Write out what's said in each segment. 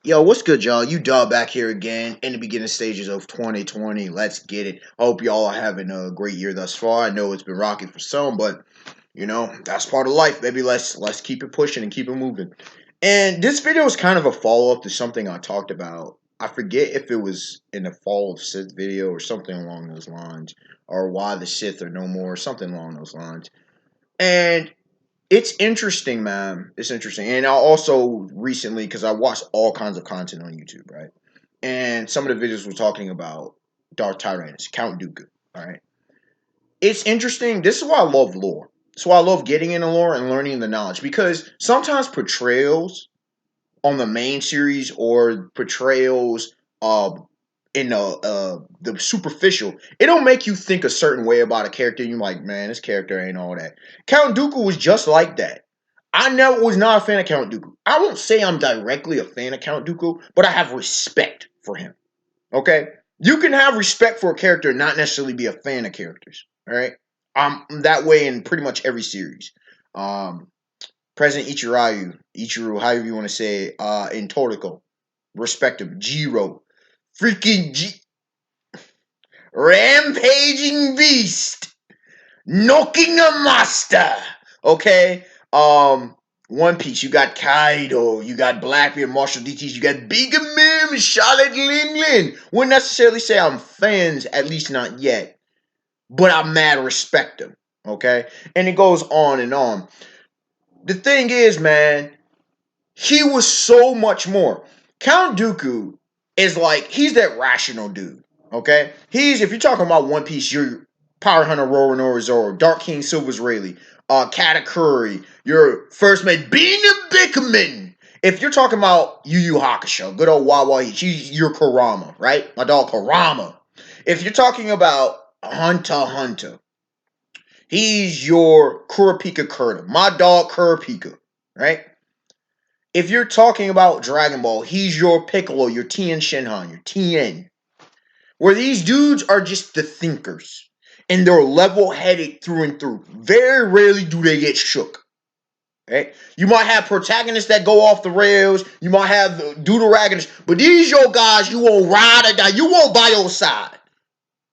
Yo, what's good, y'all? You dub back here again in the beginning stages of 2020. Let's get it. I hope y'all are having a great year thus far. I know it's been rocky for some, but that's part of life, baby. Let's keep it pushing and keep it moving. And this video is kind of a follow up to something I talked about. I forget if it was in the Fall of Sith video or something along those lines, or why the Sith are no more, something along those lines. And it's interesting, man. It's interesting. And I also recently, because I watched all kinds of content on YouTube, right? And some of the videos were talking about Darth Tyranus, Count Dooku, all right? It's interesting. This is why I love lore. That's why I love getting into lore and learning the knowledge. Because sometimes portrayals on the main series or portrayals in the superficial, it don't make you think a certain way about a character. You're like, man, this character ain't all that. Count Dooku was just like that. I never was not a fan of Count Dooku. I won't say I'm directly a fan of Count Dooku, but I have respect for him. Okay? You can have respect for a character and not necessarily be a fan of characters. All right? I'm that way in pretty much every series. President Ichiru, however you want to say it, in Toriko. Respect him. Jiro. Freaking Rampaging Beast. Knocking a master. Okay? One Piece, you got Kaido, you got Blackbeard, Marshall DTs, you got Big Mim, Charlotte Lin. Wouldn't necessarily say I'm fans, at least not yet. But I mad respect them. Okay? And it goes on and on. The thing is, man, he was so much more. Count Dooku is like, he's that rational dude. Okay? If you're talking about One Piece, you're Power Hunter Roronoa Zoro, Dark King Silver's Rayleigh, Katakuri, your first mate, Bina Bikman. If you're talking about Yu Yu Hakusho, good old Wawa, she's your Kurama, right? My dog Kurama. If you're talking about Hunter x Hunter, he's your Kurapika Kurta, my dog Kurapika, right? If you're talking about Dragon Ball, he's your Piccolo, your Tien Shinhan, your Tien. Where these dudes are just the thinkers. And they're level-headed through and through. Very rarely do they get shook. Right? You might have protagonists that go off the rails. You might have deuteragonists. But these your guys you won't ride or die. You won't buy your side.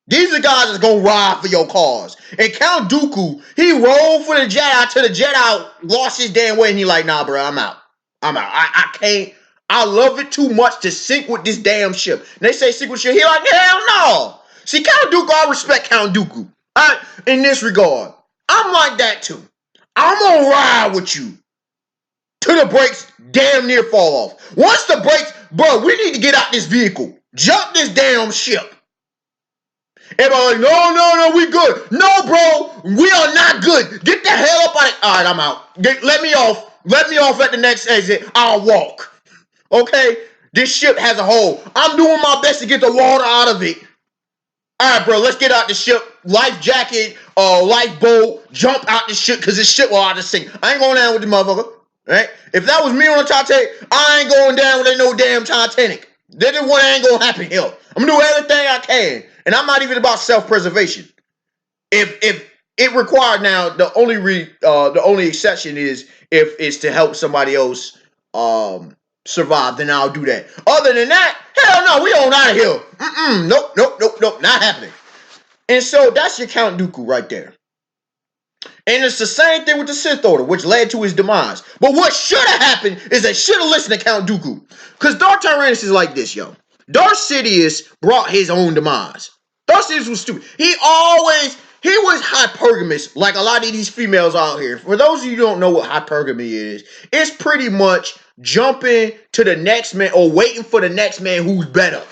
These are guys that's going to ride for your cause. And Count Dooku, he rolled for the Jedi till the Jedi lost his damn way. And he like, nah, bro, I'm out. I can't. I love it too much to sink with this damn ship. And they say sink with ship. He like, hell no. See, Count Dooku, I respect Count Dooku. In this regard, I'm like that too. I'm gonna ride with you till the brakes damn near fall off. Once the brakes, bro, we need to get out this vehicle. Jump this damn ship. Everybody like, no, we good. No, bro, we are not good. Get the hell up out of it. All right, I'm out. Let me off. Let me off at the next exit. I'll walk. Okay? This ship has a hole. I'm doing my best to get the water out of it. All right, bro, let's get out the ship. Life jacket, lifeboat, jump out the ship because this ship will out to sink. I ain't going down with the motherfucker. Right? If that was me on a Titanic, I ain't going down with no damn Titanic. That is what ain't gonna happen here. I'm gonna do everything I can. And I'm not even about self-preservation. If it required now, the only exception is if it's to help somebody else survive, then I'll do that. Other than that, hell no, we on out of here. Nope, not happening. And so that's your Count Dooku right there. And it's the same thing with the Sith Order, which led to his demise. But what should have happened is they should have listened to Count Dooku. Because Darth Tyranus is like this, yo. Darth Sidious brought his own demise. Darth Sidious was stupid. He was hypergamous, like a lot of these females out here. For those of you who don't know what hypergamy is, it's pretty much jumping to the next man or waiting for the next man who's better.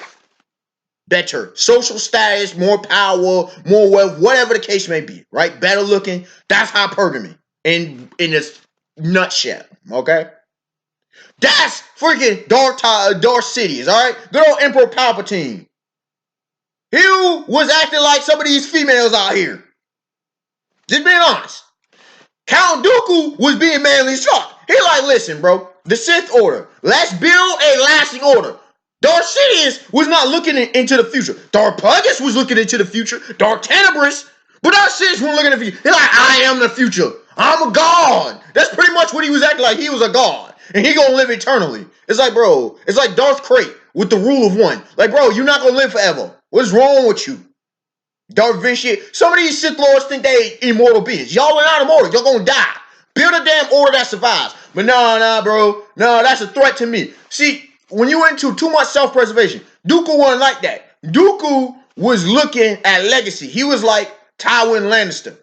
Social status, more power, more wealth, whatever the case may be, right? Better looking. That's hypergamy in this nutshell, okay? That's freaking Darth Sidious, all right? Good old Emperor Palpatine. He was acting like some of these females out here. Just being honest. Count Dooku was being manly as fuck. He like, listen, bro, the Sith Order. Let's build a lasting order. Darth Sidious was not looking into the future. Darth Plagueis was looking into the future. Darth Tenebris. But Darth Sidious wasn't looking at the future. He's like, I am the future. I'm a god. That's pretty much what he was acting like. He was a god. and he gonna live eternally. It's like, bro, it's like Darth Crate with the rule of one. Like, bro, you're not gonna live forever. What's wrong with you? Darth Vader. Some of these Sith Lords think they immortal beings. Y'all are not immortal. You're gonna die. Build a damn order that survives. But nah, bro. No, that's a threat to me. See, when you into too much self-preservation, Dooku wasn't like that. Dooku was looking at legacy. He was like Tywin Lannister.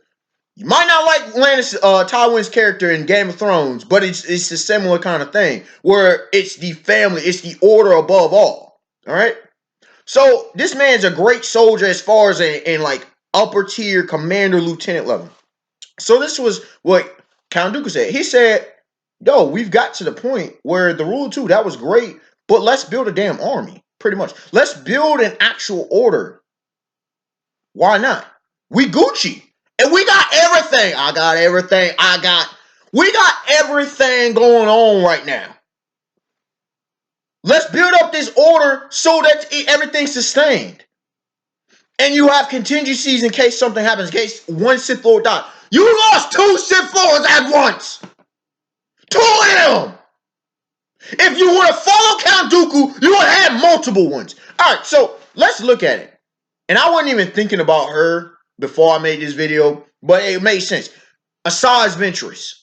You might not like Tywin's character in Game of Thrones, but it's a similar kind of thing where it's the family, it's the order above all. All right. So this man's a great soldier as far as in like upper tier commander lieutenant level. So this was what Count Dooku said. He said, "Yo, we've got to the point where the rule of two, that was great, but let's build a damn army. Pretty much, let's build an actual order. Why not? We Gucci." And we got everything. I got everything. We got everything going on right now. Let's build up this order so that everything's sustained. And you have contingencies in case something happens, in case one Sith Lord dies. You lost 2 Sith Lords at once. 2 of them. If you would have followed Count Dooku, you would have had multiple ones. All right, so let's look at it. And I wasn't even thinking about her before I made this video, but it made sense. Asajj Ventress.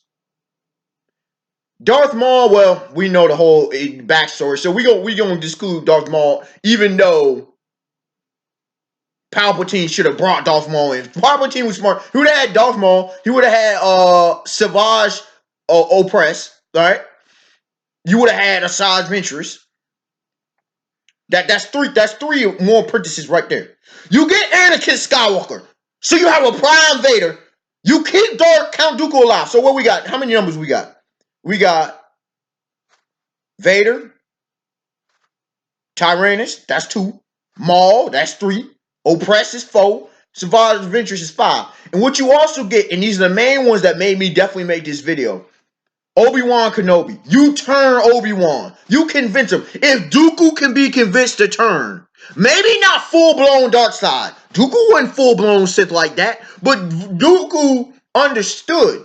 Darth Maul, well, we know the whole backstory, so we gonna exclude Darth Maul, even though Palpatine should have brought Darth Maul in. Palpatine was smart. He would have had Darth Maul. He would have had Savage Opress, right? You would have had Asajj Ventress. That's three more apprentices right there. You get Anakin Skywalker. So you have a Prime Vader. You keep Count Dooku alive. So what we got? How many numbers we got? We got Vader, Tyrannus, that's 2. Maul, that's 3. Opress is 4. Savage Ventress is 5. And what you also get, and these are the main ones that made me definitely make this video, Obi-Wan Kenobi. You turn Obi-Wan. You convince him. If Dooku can be convinced to turn, maybe not full-blown dark side. Dooku wasn't full-blown Sith like that, but Dooku understood.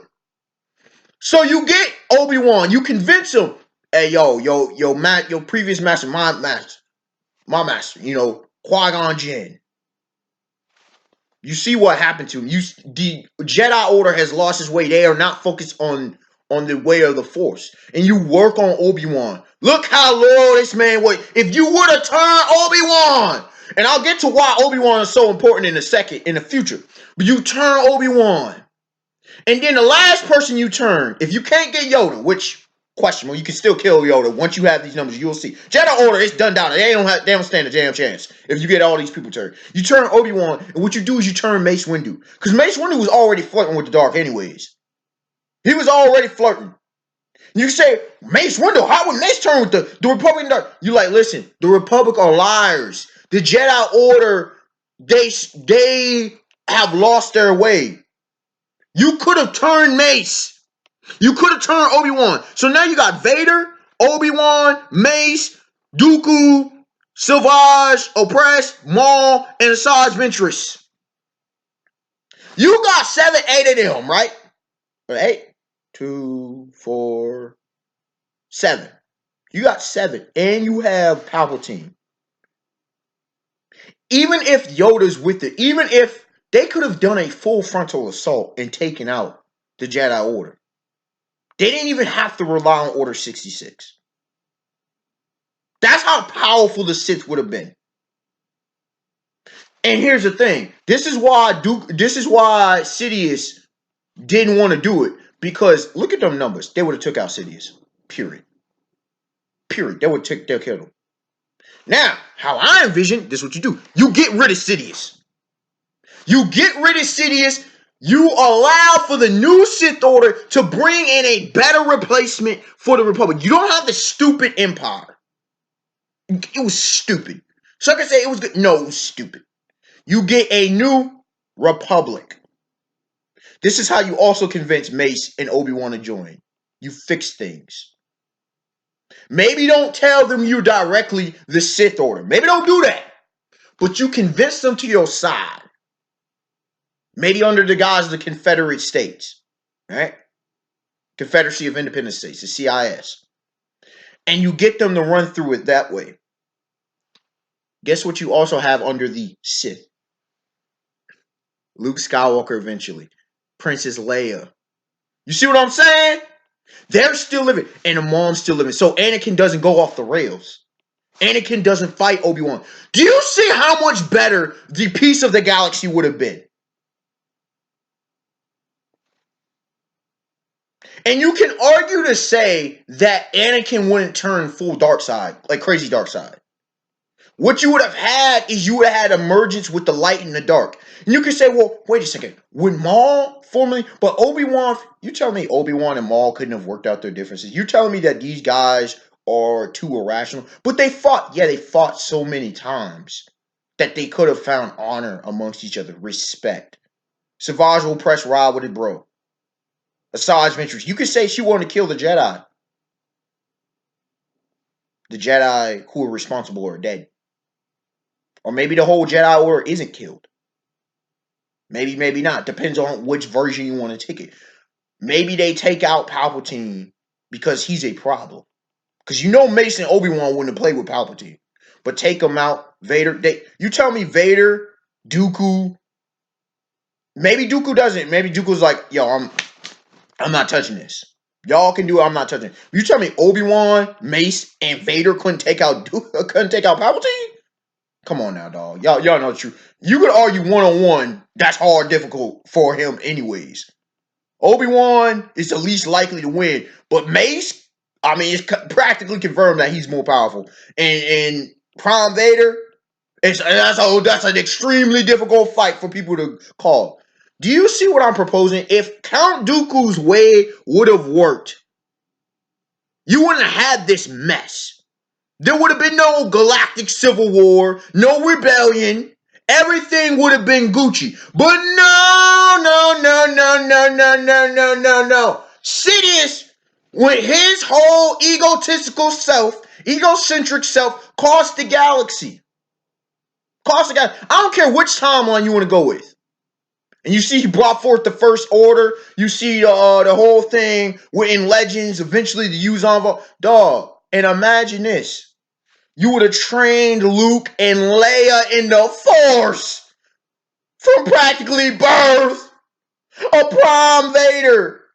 So you get Obi-Wan. You convince him. Hey, your previous master, my master. You know, Qui-Gon Jinn. You see what happened to him. The Jedi Order has lost its way. They are not focused on the way of the Force. And you work on Obi-Wan. Look how loyal this man was. If you would have turned Obi-Wan, and I'll get to why Obi-Wan is so important in the future. But you turn Obi-Wan. And then the last person you turn, if you can't get Yoda, which questionable, you can still kill Yoda. Once you have these numbers, you'll see. Jedi Order, it's done down. They don't stand a damn chance if you get all these people turned. You turn Obi-Wan, and what you do is you turn Mace Windu. Because Mace Windu was already flirting with the dark anyways. He was already flirting. You say, Mace Windu, how would Mace turn with the Republic dark? You like, listen, the Republic are liars. The Jedi Order, they have lost their way. You could have turned Mace. You could have turned Obi-Wan. So now you got Vader, Obi-Wan, Mace, Dooku, Savage, Opress, Maul, and Asajj Ventress. You got 7, 8 of them, right? 8, 2, 4, 7. You got 7. And you have Palpatine. Even if Yoda's with it, even if they could have done a full frontal assault and taken out the Jedi Order. They didn't even have to rely on Order 66. That's how powerful the Sith would have been. And here's the thing. This is why Sidious didn't want to do it. Because look at them numbers. They would have took out Sidious. Period. They'll kill him. Now, how I envision, this is what you do. You get rid of Sidious. You allow for the new Sith Order to bring in a better replacement for the Republic. You don't have the stupid Empire. It was stupid. So I can say it was good. No, it was stupid. You get a new Republic. This is how you also convince Mace and Obi-Wan to join. You fix things. Maybe don't tell them you directly the Sith Order. Maybe don't do that. But you convince them to your side. Maybe under the guise of the Confederate States. Right? Confederacy of Independent States, the CIS. And you get them to run through it that way. Guess what you also have under the Sith? Luke Skywalker eventually. Princess Leia. You see what I'm saying? They're still living. And the mom's still living. So Anakin doesn't go off the rails. Anakin doesn't fight Obi-Wan. Do you see how much better the piece of the galaxy would have been? And you can argue to say that Anakin wouldn't turn full dark side, like crazy dark side. What you would have had is you would have had emergence with the light and the dark. And you can say, well, wait a second. Would Maul formerly, but Obi-Wan, you tell me Obi-Wan and Maul couldn't have worked out their differences. You're telling me that these guys are too irrational. But they fought, they fought so many times that they could have found honor amongst each other, respect. Savage will press Rod with it, bro. Asajj Ventress. You could say she wanted to kill the Jedi. The Jedi who are responsible are dead. Or maybe the whole Jedi Order isn't killed. Maybe, maybe not. Depends on which version you want to take it. Maybe they take out Palpatine because he's a problem. Because you know Mace and Obi-Wan wouldn't have played with Palpatine. But take him out. Vader. You tell me Vader, Dooku. Maybe Dooku doesn't. Maybe Dooku's like, yo, I'm not touching this. Y'all can do it. I'm not touching it. You tell me Obi-Wan, Mace, and Vader couldn't take out Palpatine? Come on now, dog. Y'all know the truth. You could argue one-on-one. That's hard, difficult for him anyways. Obi-Wan is the least likely to win. But Mace, I mean, it's practically confirmed that he's more powerful. And Prime Vader, that's an extremely difficult fight for people to call. Do you see what I'm proposing? If Count Dooku's way would have worked, you wouldn't have had this mess. There would have been no galactic civil war, no rebellion. Everything would have been Gucci. But no. Sidious, with his whole egocentric self, cost the galaxy. I don't care which timeline you want to go with. And you see he brought forth the First Order. You see the whole thing in Legends, eventually the Yuuzhan. Dog, and imagine this. You would have trained Luke and Leia in the Force from practically birth. A Prime Vader.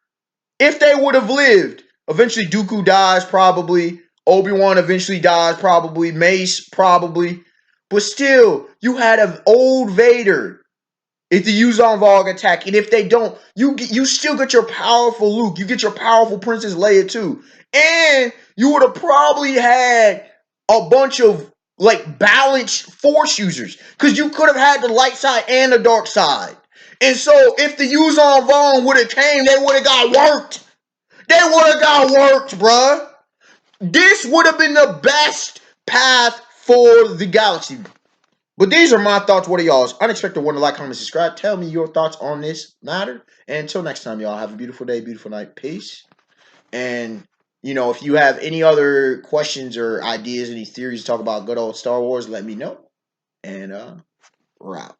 If they would have lived. Eventually Dooku dies probably. Obi-Wan eventually dies probably. Mace probably. But still, you had an old Vader. If the Yuuzhan Vong attack, and if they don't, you still get your powerful Luke. You get your powerful Princess Leia too. And you would have probably had a bunch of like balanced Force users. Because you could have had the light side and the dark side. And so if the Yuuzhan Vong would have came, they would have got worked. Bruh. This would have been the best path for the galaxy. But these are my thoughts. What are y'all's? Unexpected one to like, comment, subscribe. Tell me your thoughts on this matter. And until next time, y'all, have a beautiful day, beautiful night. Peace. And, if you have any other questions or ideas, any theories to talk about good old Star Wars, let me know. And we're out.